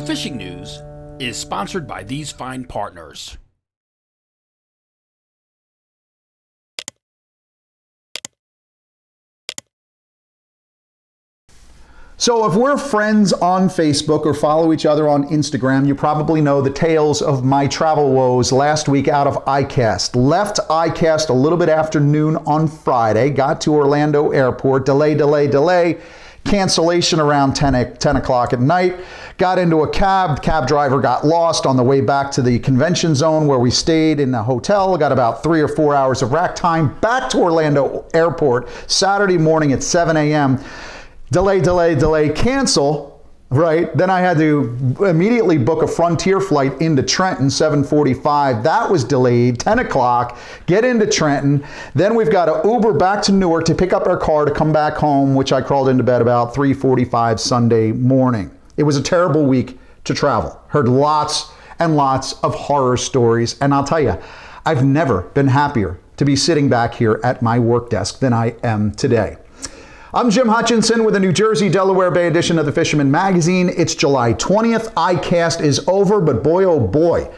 fishing news is sponsored by these fine partners. So if we're friends on Facebook or follow each other on Instagram, you probably know the tales of my travel woes last week out of ICAST. Left ICAST a little bit after noon on Friday, got to Orlando Airport, delay, cancellation around 10 o'clock at night, got into a cab, the cab driver got lost on the way back to the convention zone where we stayed in the hotel, got about 3 or 4 hours of rack time, back to Orlando Airport Saturday morning at 7 a.m., delay, cancel, right? Then I had to immediately book a Frontier flight into Trenton, 7:45. That was delayed, 10 o'clock, get into Trenton. Then we've got to Uber back to Newark to pick up our car to come back home, which I crawled into bed about 3:45 Sunday morning. It was a terrible week to travel. Heard lots and lots of horror stories. And I'll tell you, I've never been happier to be sitting back here at my work desk than I am today. I'm Jim Hutchinson with a New Jersey, Delaware Bay edition of the Fisherman magazine. It's July 20th. ICAST is over, but boy, oh boy,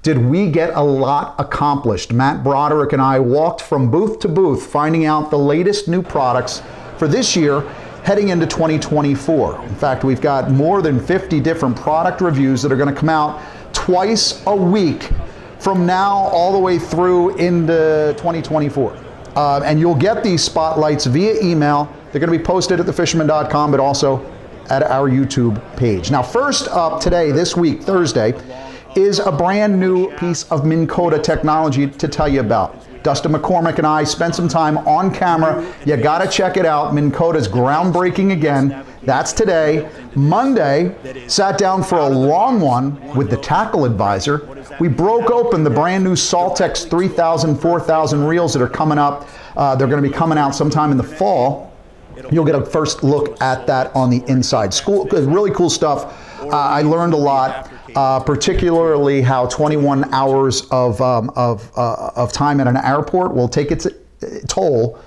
did we get a lot accomplished. Matt Broderick and I walked from booth to booth, finding out the latest new products for this year, heading into 2024. In fact, we've got more than 50 different product reviews that are going to come out twice a week from now all the way through into 2024. And you'll get these spotlights via email. They're going to be posted at thefisherman.com, but also at our YouTube page. Now, first up today, this week, Thursday, is a brand new piece of Minn Kota technology to tell you about. Dustin McCormick and I spent some time on camera. You got to check it out. Minn Kota's groundbreaking again. That's today. Monday, sat down for a long one with the Tackle Advisor. We broke open the brand new Saltex 3000, 4000 reels that are coming up. They're going to be coming out sometime in the fall. You'll get a first look at that on the inside. Really cool stuff. I learned a lot, particularly how 21 hours of time at an airport will take its toll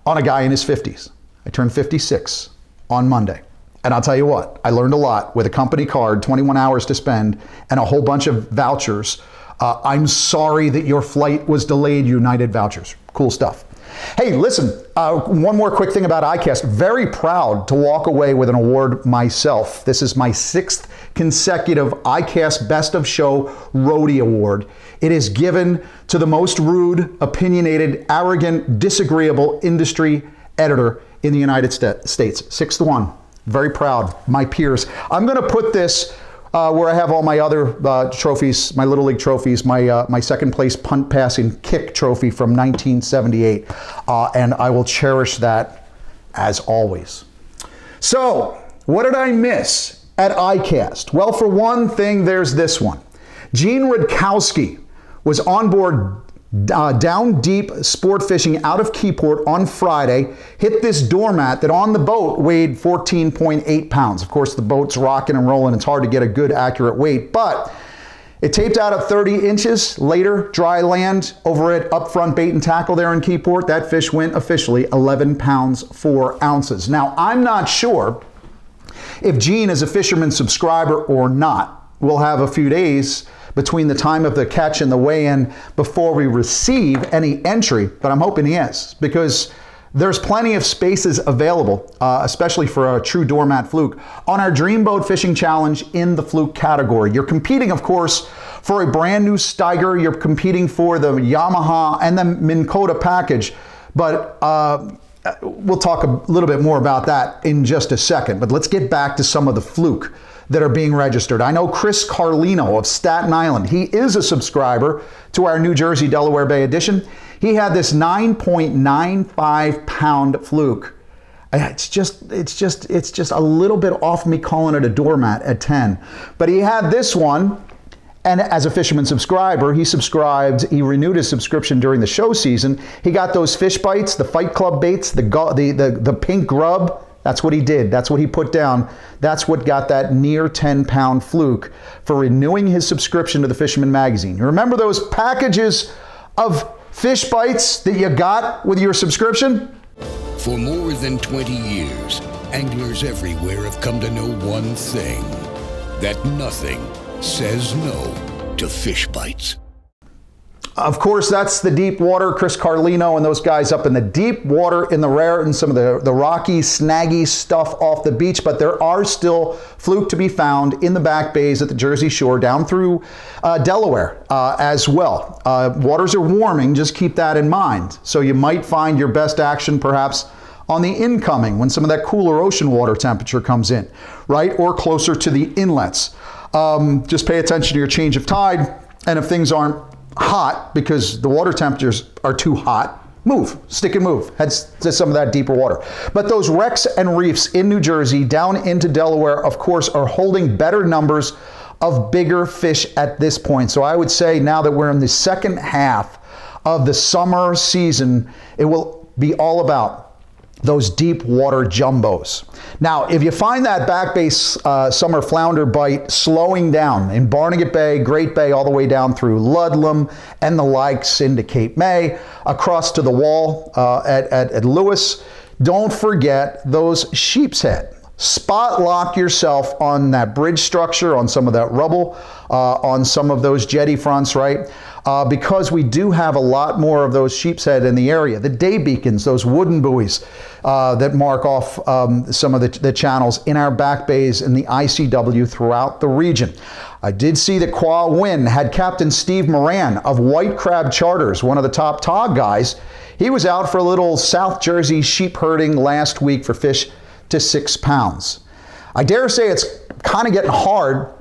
on a guy in his 50s. I turned 56 on Monday. And I'll tell you what, I learned a lot with a company card, 21 hours to spend, and a whole bunch of vouchers. I'm sorry that your flight was delayed, United Vouchers. Cool stuff. Hey, listen, one more quick thing about ICAST. Very proud to walk away with an award myself. This is my 6th consecutive ICAST Best of Show Roadie Award. It is given to the most rude, opinionated, arrogant, disagreeable industry editor in the United States. 6th one. Very proud. My peers. I'm going to put this where I have all my other trophies, my Little League trophies, my second place punt passing kick trophy from 1978. And I will cherish that as always. So, what did I miss at ICAST? Well, for one thing, there's this one. Gene Rutkowski was on board down deep sport fishing out of Keyport on Friday, hit this doormat that on the boat weighed 14.8 pounds. Of course, the boat's rocking and rolling. It's hard to get a good, accurate weight, but it taped out at 30 inches. Later, dry land over at Upfront Bait and Tackle there in Keyport. That fish went officially 11 pounds, 4 ounces. Now, I'm not sure if Gene is a Fisherman subscriber or not. We'll have a few days between the time of the catch and the weigh-in before we receive any entry, but I'm hoping he is, because there's plenty of spaces available, especially for a true doormat fluke, on our Dreamboat Fishing Challenge in the fluke category. You're competing, of course, for a brand new Steiger. You're competing for the Yamaha and the Minn Kota package, but we'll talk a little bit more about that in just a second. But let's get back to some of the fluke that are being registered. I know Chris Carlino of Staten Island. He is a subscriber to our New Jersey, Delaware Bay edition. He had this 9.95 pound fluke. It's just a little bit off me calling it a doormat at 10. But he had this one, and as a Fisherman subscriber, he renewed his subscription during the show season. He got those fish bites, the Fight Club baits, the pink grub. That's what he did. That's what he put down. That's what got that near 10-pound fluke for renewing his subscription to the Fisherman magazine. You remember those packages of fish bites that you got with your subscription? For more than 20 years, anglers everywhere have come to know one thing. that nothing says no to fish bites. Of course, that's the deep water. Chris Carlino and those guys up in the deep water in the Raritan, some of the rocky, snaggy stuff off the beach, but there are still fluke to be found in the back bays at the Jersey Shore down through Delaware as well. Waters are warming, just keep that in mind. So you might find your best action perhaps on the incoming when some of that cooler ocean water temperature comes in, right? Or closer to the inlets. Just pay attention to your change of tide, and if things aren't hot because the water temperatures are too hot, move, stick and move, head to some of that deeper water. But those wrecks and reefs in New Jersey down into Delaware, of course, are holding better numbers of bigger fish at this point. So I would say now that we're in the second half of the summer season, it will be all about those deep water jumbos. Now, if you find that back bay summer flounder bite slowing down in Barnegat Bay, Great Bay, all the way down through Ludlam and the likes into Cape May, across to the wall at Lewis, don't forget those Sheepshead. Spot lock yourself on that bridge structure, on some of that rubble, on some of those jetty fronts, right? Because we do have a lot more of those Sheepshead in the area. The day beacons, those wooden buoys that mark off some of the channels in our back bays in the ICW throughout the region. I did see that Qua Win had Captain Steve Moran of White Crab Charters, one of the top TOG guys. He was out for a little South Jersey sheep herding last week for fish to 6 pounds. I dare say it's kind of getting hard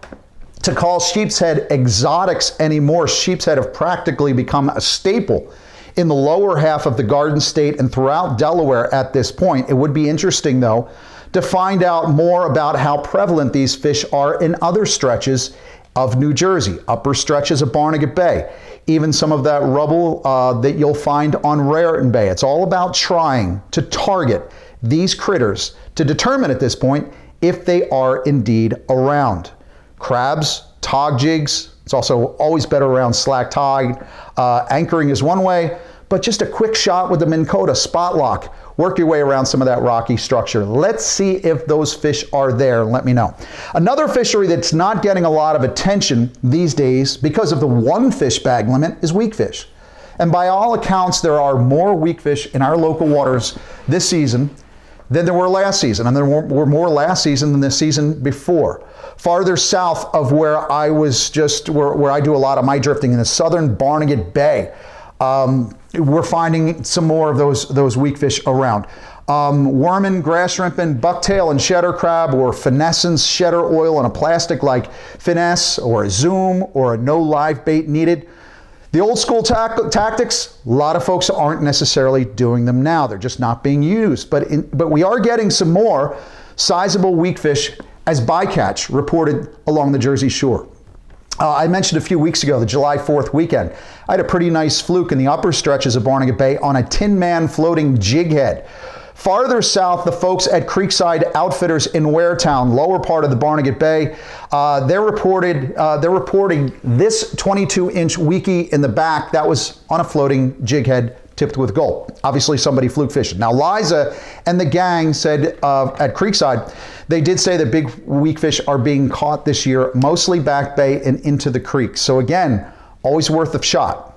to call Sheepshead exotics anymore. Sheepshead have practically become a staple in the lower half of the Garden State and throughout Delaware at this point. It would be interesting, though, to find out more about how prevalent these fish are in other stretches of New Jersey, upper stretches of Barnegat Bay, even some of that rubble that you'll find on Raritan Bay. It's all about trying to target these critters to determine at this point if they are indeed around. Crabs, tog jigs, it's also always better around slack tide. Anchoring is one way, but just a quick shot with the Minn Kota spot lock. Work your way around some of that rocky structure. Let's see if those fish are there and let me know. Another fishery that's not getting a lot of attention these days because of the one fish bag limit is weakfish. And by all accounts, there are more weakfish in our local waters this season than there were last season. And there were more last season than the season before. Farther south of where I was where I do a lot of my drifting in the southern Barnegat Bay, we're finding some more of those weakfish around. Worming, grass shrimping, bucktail and shedder crab, or finessence shedder oil in a plastic like finesse or a zoom or a no live bait needed. The old school tactics, a lot of folks aren't necessarily doing them now. They're just not being used. But we are getting some more sizable weakfish as bycatch reported along the Jersey Shore. I mentioned a few weeks ago, the July 4th weekend, I had a pretty nice fluke in the upper stretches of Barnegat Bay on a Tin Man floating jig head. Farther south, the folks at Creekside Outfitters in Waretown, lower part of the Barnegat Bay, they're reporting this 22-inch weekie in the back that was on a floating jig head tipped with gold. Obviously somebody fluke fishing. Now Liza and the gang said at Creekside, they did say that big weakfish are being caught this year, mostly back bay and into the creek. So again, always worth a shot.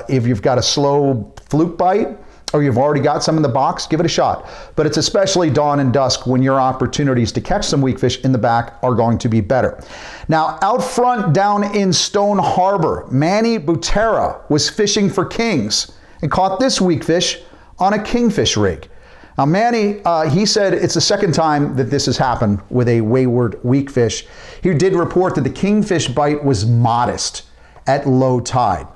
If you've got a slow fluke bite, or you've already got some in the box, give it a shot. But it's especially dawn and dusk when your opportunities to catch some weakfish in the back are going to be better. Now, out front down in Stone Harbor, Manny Butera was fishing for kings and caught this weakfish on a kingfish rig. Now, Manny, he said it's the second time that this has happened with a wayward weakfish. He did report that the kingfish bite was modest at low tide.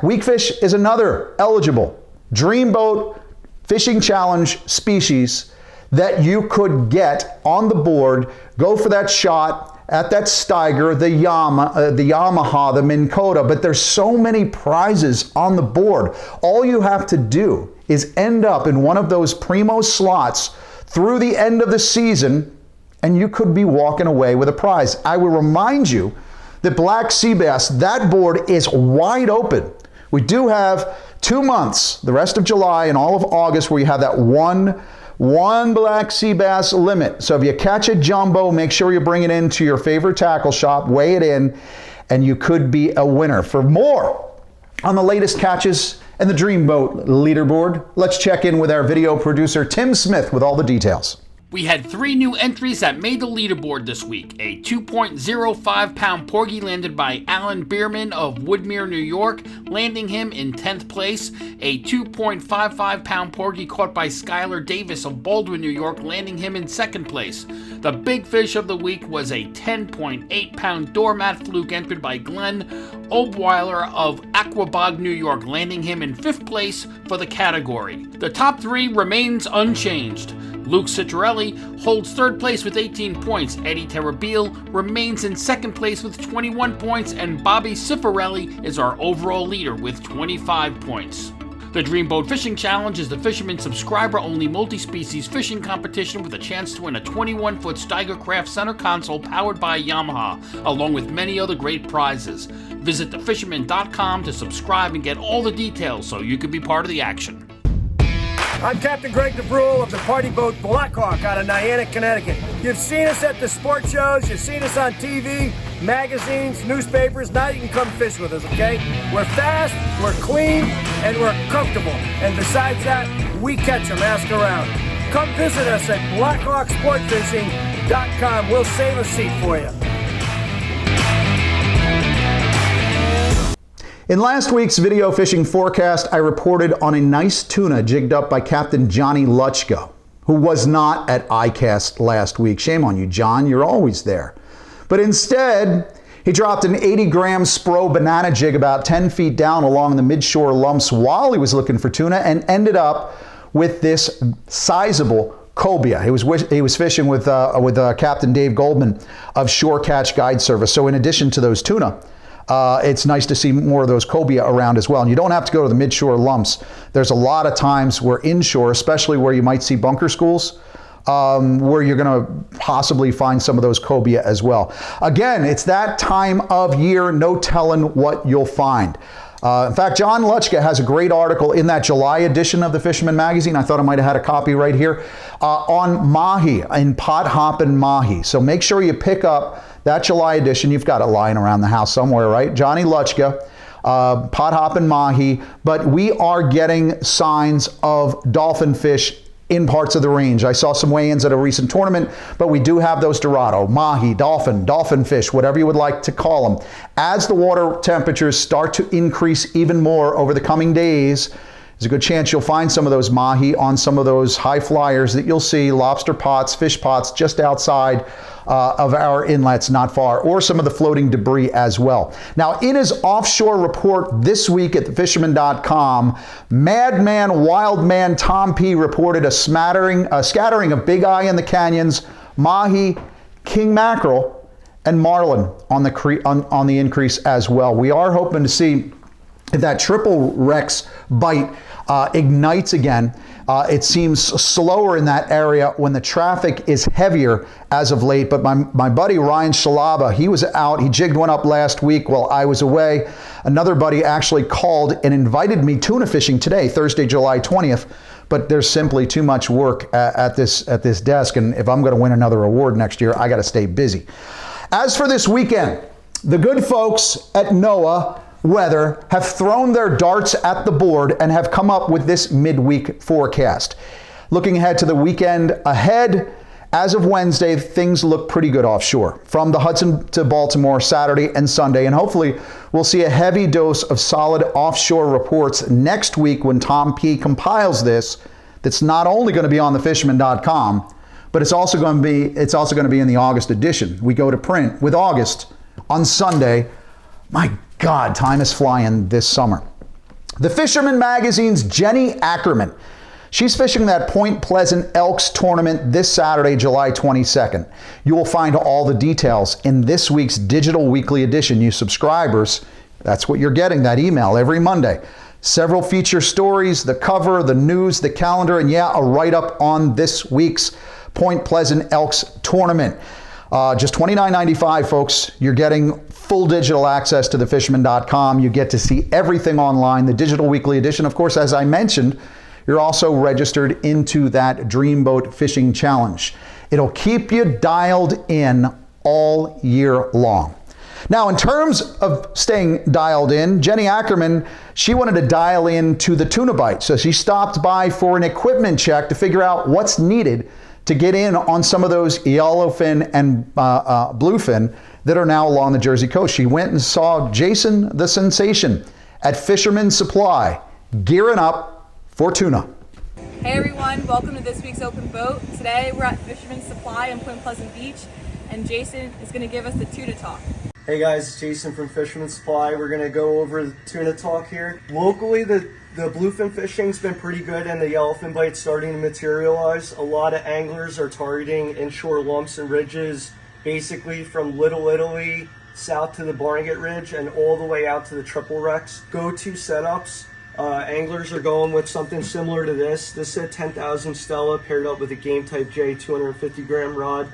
Weakfish is another eligible Dreamboat fishing challenge species that you could get on the board. Go for that shot at that Steiger, the Yamaha, the Minn Kota, but there's so many prizes on the board. All you have to do is end up in one of those primo slots through the end of the season, and you could be walking away with a prize. I will remind you that Black Sea Bass, that board is wide open. We do have 2 months, the rest of July and all of August, where you have that one 1 black sea bass limit. So if you catch a jumbo, make sure you bring it into your favorite tackle shop, weigh it in, and you could be a winner. For more on the latest catches and the Dreamboat leaderboard, let's check in with our video producer, Tim Smith, with all the details. We had 3 new entries that made the leaderboard this week. A 2.05-pound porgy landed by Alan Bierman of Woodmere, New York, landing him in 10th place. A 2.55-pound porgy caught by Skylar Davis of Baldwin, New York, landing him in 2nd place. The big fish of the week was a 10.8-pound doormat fluke entered by Glenn Obweiler of Aquabog, New York, landing him in 5th place for the category. The top 3 remains unchanged. Luke Citrelli holds 3rd place with 18 points. Eddie Terrabile remains in 2nd place with 21 points, and Bobby Cifarelli is our overall leader with 25 points. The Dreamboat Fishing Challenge is the Fisherman subscriber-only multi-species fishing competition with a chance to win a 21-foot Steigercraft center console powered by Yamaha, along with many other great prizes. Visit thefisherman.com to subscribe and get all the details so you can be part of the action. I'm Captain Greg DeBrule of the party boat Blackhawk out of Niantic, Connecticut. You've seen us at the sport shows, you've seen us on TV, magazines, newspapers. Now you can come fish with us, okay? We're fast, we're clean, and we're comfortable. And besides that, we catch them, ask around. Come visit us at blackhawksportfishing.com. We'll save a seat for you. In last week's video fishing forecast, I reported on a nice tuna jigged up by Captain Johnny Lutchka, who was not at ICAST last week. Shame on you, John, you're always there. But instead, he dropped an 80-gram Spro banana jig about 10 feet down along the midshore lumps while he was looking for tuna and ended up with this sizable cobia. He was fishing with Captain Dave Goldman of Shore Catch Guide Service. So in addition to those tuna, it's nice to see more of those cobia around as well. And you don't have to go to the midshore lumps. There's a lot of times where inshore, especially where you might see bunker schools, where you're going to possibly find some of those cobia as well. Again, it's that time of year, no telling what you'll find. In fact, John Lutchka has a great article in that July edition of the Fisherman magazine. I thought I might have had a copy right here on mahi, in pot hopping mahi. So make sure you pick up that July edition. You've got it lying around the house somewhere, right? Johnny Lutchka, pot hopping mahi. But we are getting signs of dolphin fish in parts of the range. I saw some weigh-ins at a recent tournament, but we do have those Dorado, mahi, dolphin fish, whatever you would like to call them. As the water temperatures start to increase even more over the coming days, there's a good chance you'll find some of those mahi on some of those high flyers that you'll see, lobster pots, fish pots, just outside of our inlets not far, or some of the floating debris as well. Now, in his offshore report this week at thefisherman.com, Madman Wildman Tom P. reported a scattering of big eye in the canyons, mahi, king mackerel, and marlin on the increase as well. We are hoping to see if that triple Rex bite ignites again. It seems slower in that area when the traffic is heavier as of late. But my buddy Ryan Shalaba, he was out. He jigged one up last week while I was away. Another buddy actually called and invited me tuna fishing today, Thursday, July 20th. But there's simply too much work at this desk. And if I'm going to win another award next year, I got to stay busy. As for this weekend, the good folks at NOAA Weather have thrown their darts at the board and have come up with this midweek forecast. Looking ahead to the weekend ahead, as of Wednesday, things look pretty good offshore. From the Hudson to Baltimore, Saturday and Sunday, and hopefully we'll see a heavy dose of solid offshore reports next week when Tom P. compiles this. That's not only going to be on thefisherman.com, but it's also going to be in the August edition. We go to print with August on Sunday. My God, time is flying this summer. The Fisherman magazine's Jenny Ackerman. She's fishing that Point Pleasant Elks tournament this Saturday, July 22nd. You will find all the details in this week's digital weekly edition. You subscribers, that's what you're getting, that email every Monday. Several feature stories, the cover, the news, the calendar, and yeah, a write-up on this week's Point Pleasant Elks tournament. Just $29.95, folks. You're getting full digital access to thefisherman.com. You get to see everything online. The digital weekly edition, of course, as I mentioned, you're also registered into that Dreamboat Fishing Challenge. It'll keep you dialed in all year long. Now, in terms of staying dialed in, Jenny Ackerman, she wanted to dial in to the tuna bite. So she stopped by for an equipment check to figure out what's needed to get in on some of those yellowfin and bluefin that are now along the Jersey coast. She went and saw Jason the Sensation at Fisherman Supply, gearing up for tuna. Hey everyone, welcome to this week's Open Boat. Today we're at Fisherman Supply in Point Pleasant Beach, and Jason is going to give us the tuna talk. Hey guys, it's Jason from Fisherman Supply. We're going to go over the tuna talk here. Locally, the bluefin fishing's been pretty good and the yellowfin bite's starting to materialize. A lot of anglers are targeting inshore lumps and ridges, basically from Little Italy south to the Barnegat Ridge and all the way out to the Triple Wrecks. Go-to setups, anglers are going with something similar to this. This is a 10,000 Stella paired up with a Game Type J 250 gram rod.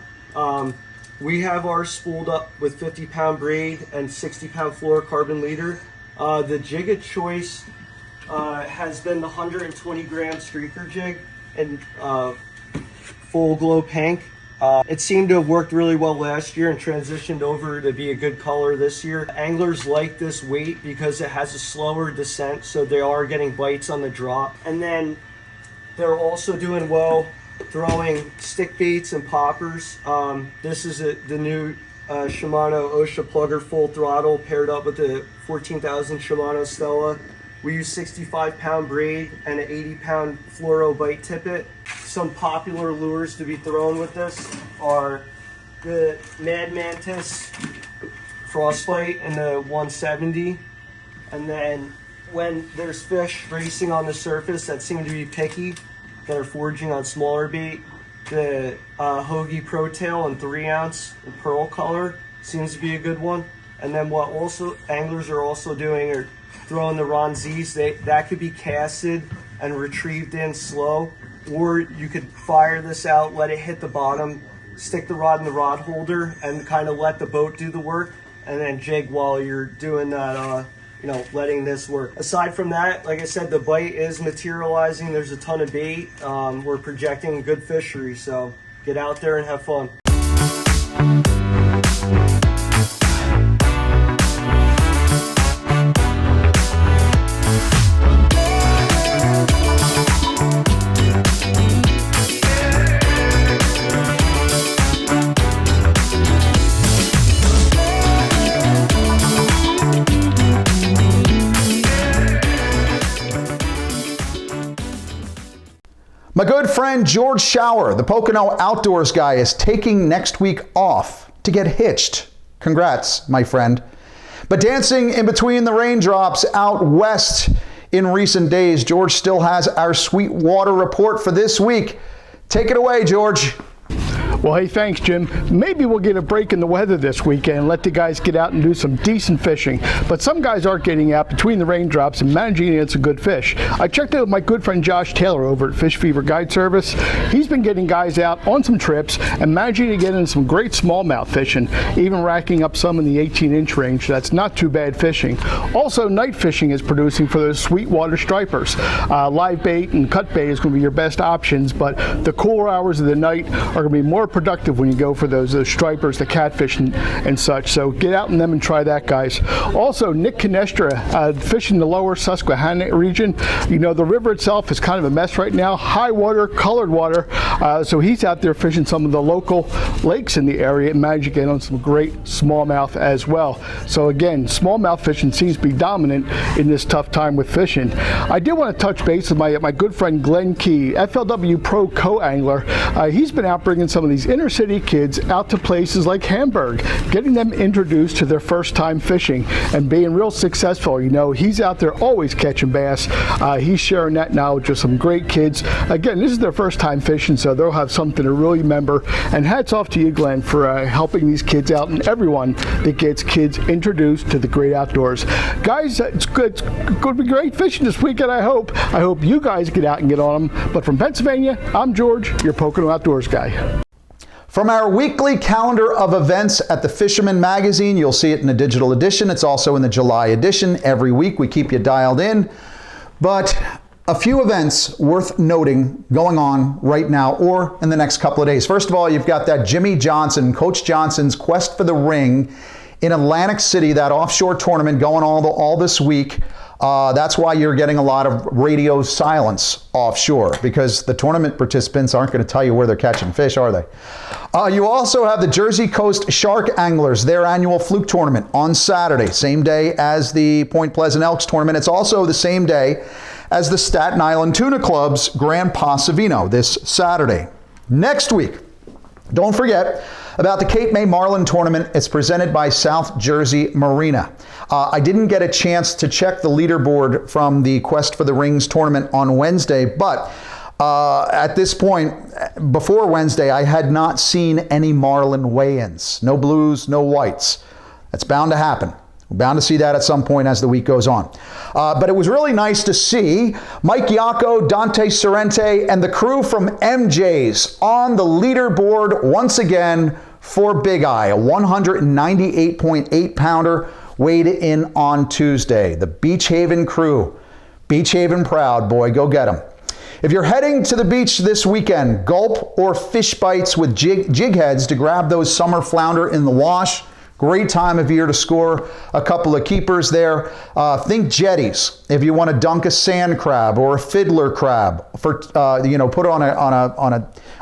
We have ours spooled up with 50-pound braid and 60-pound fluorocarbon leader. The jig of choice has been the 120-gram streaker jig in full glow pink. It seemed to have worked really well last year and transitioned over to be a good color this year. Anglers like this weight because it has a slower descent, so they are getting bites on the drop. And then they're also doing well throwing stick baits and poppers. This is the new Shimano OSHA plugger full throttle paired up with the 14,000 Shimano Stella. We use 65-pound braid and an 80-pound fluoro bite tippet. Some popular lures to be thrown with this are the Mad Mantis Frostbite and the 170. And then when there's fish racing on the surface that seem to be picky, that are foraging on smaller bait, the Hoagie Pro Tail in 3-ounce in pearl color seems to be a good one. And then what also anglers are also doing are throwing the Ron Z's. That could be casted and retrieved in slow, or you could fire this out, let it hit the bottom, stick the rod in the rod holder, and kind of let the boat do the work, and then jig while you're doing that. Letting this work. Aside from that, like I said, the bite is materializing. There's a ton of bait. We're projecting a good fishery, so get out there and have fun. My good friend George Shower, the Pocono Outdoors guy, is taking next week off to get hitched. Congrats, my friend. But dancing in between the raindrops out west in recent days, George still has our Sweetwater report for this week. Take it away, George. Well, hey, thanks, Jim. Maybe we'll get a break in the weather this weekend and let the guys get out and do some decent fishing. But some guys aren't getting out between the raindrops and managing to get some good fish. I checked out with my good friend Josh Taylor over at Fish Fever Guide Service. He's been getting guys out on some trips and managing to get in some great smallmouth fishing, even racking up some in the 18-inch range. That's not too bad fishing. Also, night fishing is producing for those Sweetwater stripers. Live bait and cut bait is going to be your best options, but the cooler hours of the night are going to be more productive when you go for those stripers, the catfish and such. So get out in them and try that, guys. Also, Nick Canestra fishing the lower Susquehanna region. You know, the river itself is kind of a mess right now. High water, colored water. So he's out there fishing some of the local lakes in the area and managing to get on some great smallmouth as well. So again, smallmouth fishing seems to be dominant in this tough time with fishing. I did want to touch base with my good friend Glenn Key, FLW Pro co-angler. He's been out bringing some of these inner city kids out to places like Hamburg, getting them introduced to their first time fishing and being real successful. You know, he's out there always catching bass. He's sharing that knowledge with some great kids. Again, this is their first time fishing, so they'll have something to really remember. And hats off to you, Glenn, for helping these kids out and everyone that gets kids introduced to the great outdoors. Guys, it's good. It's going to be great fishing this weekend, I hope. I hope you guys get out and get on them. But from Pennsylvania, I'm George, your Pocono Outdoors guy. From our weekly calendar of events at the Fisherman magazine, you'll see it in the digital edition. It's also in the July edition. Every week we keep you dialed in. But A few events worth noting going on right now or in the next couple of days. First of all, you've got that Jimmy Johnson, Coach Johnson's Quest for the Ring in Atlantic City, that offshore tournament going all this week. That's why you're getting a lot of radio silence offshore, because the tournament participants aren't going to tell you where they're catching fish, are they? You also have the Jersey Coast Shark Anglers, their annual Fluke tournament on Saturday, same day as the Point Pleasant Elks tournament. It's also the same day as the Staten Island Tuna Club's Grand Pasavino this Saturday. Next week, don't forget about the Cape May Marlin tournament. It's presented by South Jersey Marina. I didn't get a chance to check the leaderboard from the Quest for the Rings tournament on Wednesday, but at this point, before Wednesday, I had not seen any marlin weigh-ins. No blues, no whites. That's bound to happen. We're bound to see that at some point as the week goes on. But it was really nice to see Mike Iacco, Dante Sorrente, and the crew from MJ's on the leaderboard once again for Big Eye, a 198.8 pounder weighed in on Tuesday. The Beach Haven crew. Beach Haven proud, boy, go get them. If you're heading to the beach this weekend, gulp or fish bites with jig heads to grab those summer flounder in the wash. Great time of year to score a couple of keepers there. Think jetties if you want to dunk a sand crab or a fiddler crab for put on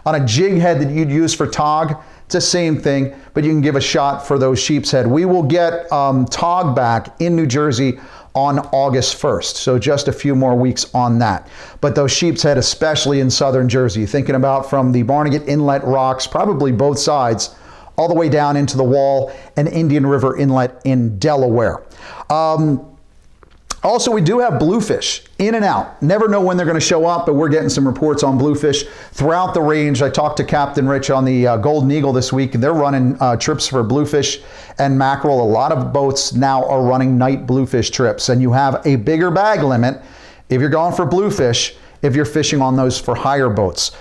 a jig head that you'd use for tog. It's the same thing, but you can give a shot for those sheepshead. We will get tog back in New Jersey on August 1st, so just a few more weeks on that. But those sheepshead, especially in southern Jersey, thinking about from the Barnegat Inlet rocks, probably both sides, all the way down into the Wall and Indian River Inlet in Delaware. Also, we do have bluefish in and out. Never know when they're going to show up, but we're getting some reports on bluefish throughout the range. I talked to Captain Rich on the Golden Eagle this week, and they're running trips for bluefish and mackerel. A lot of boats now are running night bluefish trips, and you have a bigger bag limit if you're going for bluefish, if you're fishing on those for hire boats.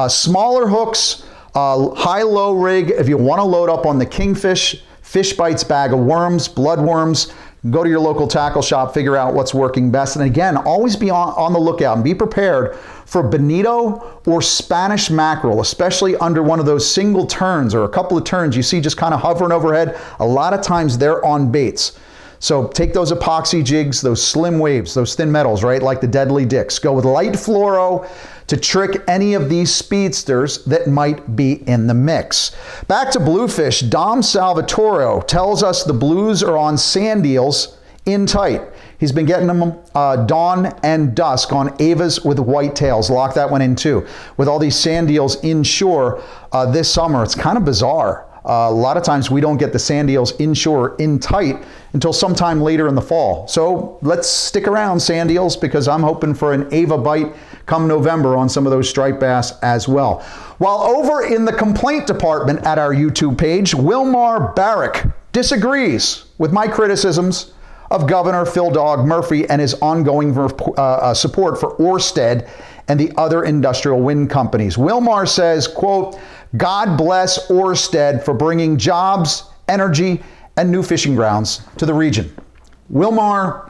Smaller hooks, high-low rig, if you want to load up on the kingfish, fish bites bag of worms, bloodworms, go to your local tackle shop, figure out what's working best. And again, always be on the lookout and be prepared for bonito or Spanish mackerel, especially under one of those single turns or a couple of turns you see just kind of hovering overhead. A lot of times they're on baits. So take those epoxy jigs, those slim waves, those thin metals, right? Like the Deadly Dicks. Go with light fluoro to trick any of these speedsters that might be in the mix. Back to bluefish, Dom Salvatore tells us the blues are on sand eels in tight. He's been getting them dawn and dusk on Avas with whitetails. Lock that one in too. With all these sand eels inshore this summer, it's kind of bizarre. A lot of times we don't get the sand eels inshore in tight until sometime later in the fall. So let's stick around, sand eels, because I'm hoping for an Ava bite come November on some of those striped bass as well. While over in the complaint department at our YouTube page, Wilmar Barrick disagrees with my criticisms of Governor Phil Dog Murphy and his ongoing support for Ørsted and the other industrial wind companies. Wilmar says, quote, "God bless Ørsted for bringing jobs, energy, and new fishing grounds to the region." Wilmar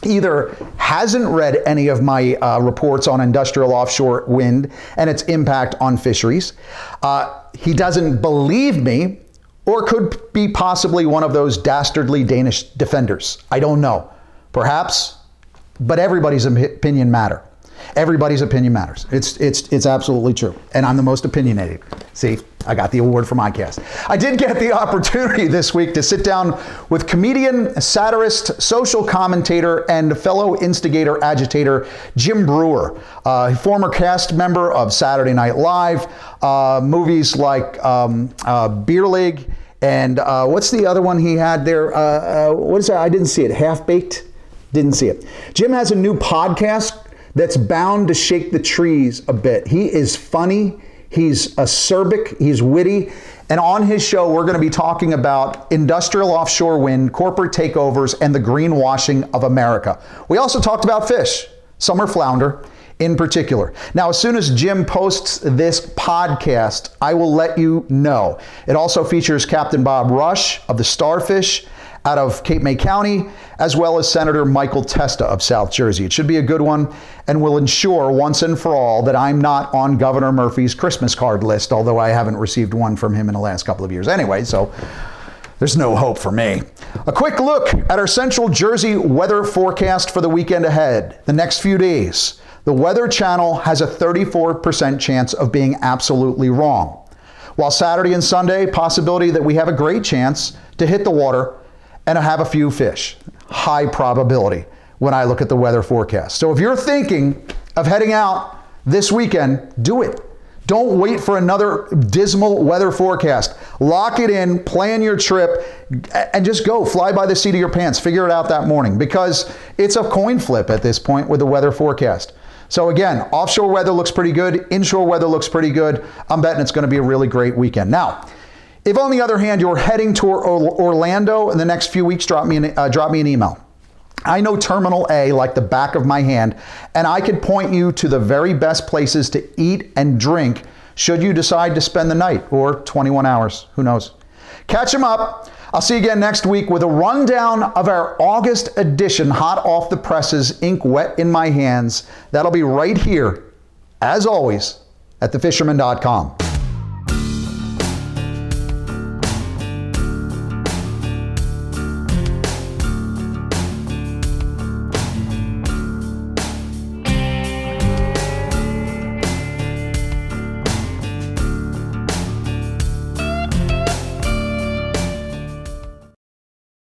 either hasn't read any of my reports on industrial offshore wind and its impact on fisheries, he doesn't believe me, or could be possibly one of those dastardly Danish defenders. I don't know. Perhaps, but everybody's opinion matters. Everybody's opinion matters. It's absolutely true. And I'm the most opinionated. See, I got the award from ICAST. I did get the opportunity this week to sit down with comedian, satirist, social commentator, and fellow instigator agitator Jim Breuer, former cast member of Saturday Night Live, movies like Beer League, and what's the other one he had there? What is that? I didn't see it. Half Baked? Didn't see it. Jim has a new podcast that's bound to shake the trees a bit. He is funny, he's acerbic, he's witty, and on his show we're going to be talking about industrial offshore wind, corporate takeovers, and the greenwashing of America. We also talked about fish, summer flounder in particular. Now, as soon as Jim posts this podcast, I will let you know. It also features Captain Bob Rush of the Starfish, out of Cape May County, as well as Senator Michael Testa of South Jersey. It should be a good one and will ensure once and for all that I'm not on Governor Murphy's Christmas card list, although I haven't received one from him in the last couple of years anyway, so there's no hope for me. A quick look at our Central Jersey weather forecast for the weekend ahead, the next few days. The Weather Channel has a 34% chance of being absolutely wrong. While Saturday and Sunday, possibility that we have a great chance to hit the water and have a few fish. High probability when I look at the weather forecast. So if you're thinking of heading out this weekend, do it. Don't wait for another dismal weather forecast. Lock it in, plan your trip, and just go. Fly by the seat of your pants. Figure it out that morning, because it's a coin flip at this point with the weather forecast. So again, offshore weather looks pretty good. Inshore weather looks pretty good. I'm betting it's going to be a really great weekend. Now, if on the other hand you're heading to Orlando in the next few weeks, drop me an email. I know Terminal A like the back of my hand, and I could point you to the very best places to eat and drink should you decide to spend the night or 21 hours. Who knows? Catch them up. I'll see you again next week with a rundown of our August edition, hot off the presses, ink wet in my hands. That'll be right here, as always, at thefisherman.com.